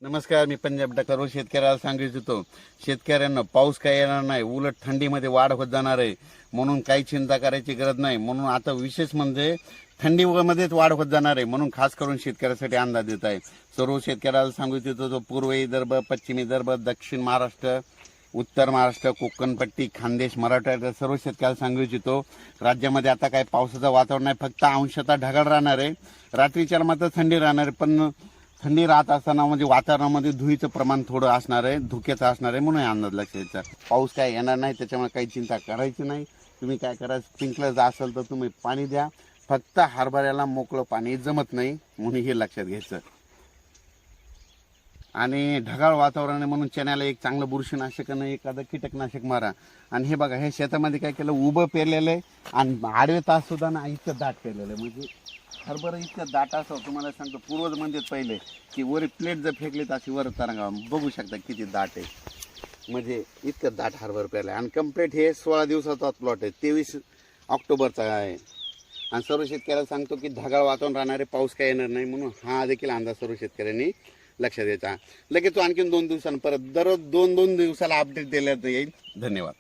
नमस्कार, मी पंजाब डॉक्टर. शेतकऱ्याला सांगू इच्छितो, शेतकऱ्यांना पाऊस काय येणार नाही, उलट थंडीमध्ये वाढ होत जाणार आहे, म्हणून काही चिंता करायची गरज नाही. म्हणून आता विशेष म्हणजे थंडीमध्येच वाढ होत जाणार आहे, म्हणून खास करून शेतकऱ्यासाठी अंदाज देत आहे. सर्व शेतकऱ्याला सांगू इच्छितो, जो पूर्व विदर्भ, पश्चिम विदर्भ, दक्षिण महाराष्ट्र, उत्तर महाराष्ट्र, कोकणपट्टी, खानदेश, मराठवाड्याच्या सर्व शेतकऱ्याला सांगू इच्छितो, राज्यामध्ये आता काय पावसाचं वातावरण नाही, फक्त अंशतः ढगाळ राहणार आहे. रात्रीच्या मात्र थंडी राहणार आहे, पण थंडी राहत असताना म्हणजे वातावरणामध्ये धुळीचं प्रमाण थोडं असणार आहे, धुक्याचं असणार आहे, म्हणून अंदाज लक्षात द्यायचा. पाऊस काय येणार नाही, त्याच्यामुळे काही चिंता करायची नाही. तुम्ही काय करा, स्प्रिंकलर असेल तर तुम्ही पाणी द्या. फक्त हरभऱ्याला मोकळं पाणी जमत नाही, म्हणून हे लक्षात घ्यायचं. आणि ढगाळ वातावरण आहे म्हणून चण्याला एक चांगलं बुरशीनाशक आणि एखादं कीटकनाशक मारा. आणि हे बघा, हे शेतामध्ये काय केलं, उभं पेरलेलं आहे आणि आडवे तास सुद्धा ना इतकं दाट पेरलेलं आहे. म्हणजे हरभरा इतकं दाट असं तुम्हाला सांगतो, पूर्वज म्हणजे पहिले की वर प्लेट जर फेकली तर अशी वर तरंगा बघू शकता किती दाट आहे. म्हणजे इतकं दाट हरभरा पेरलं आहे. आणि कम्प्लीट हे 16 दिवसाचा प्लॉट आहे, 23 ऑक्टोबरचा आहे. आणि सर्व शेतकऱ्याला सांगतो की ढगाळ वातावरण राहणारे, पाऊस काय येणार नाही, म्हणून हा देखील अंदाज सर्व शेतकऱ्यांनी लक्षात द्यायचा. लगेच तो आणखीन 2 दिवसांनी परत दररोज 2-2 दिवसाला अपडेट दिल्यात येईल. धन्यवाद.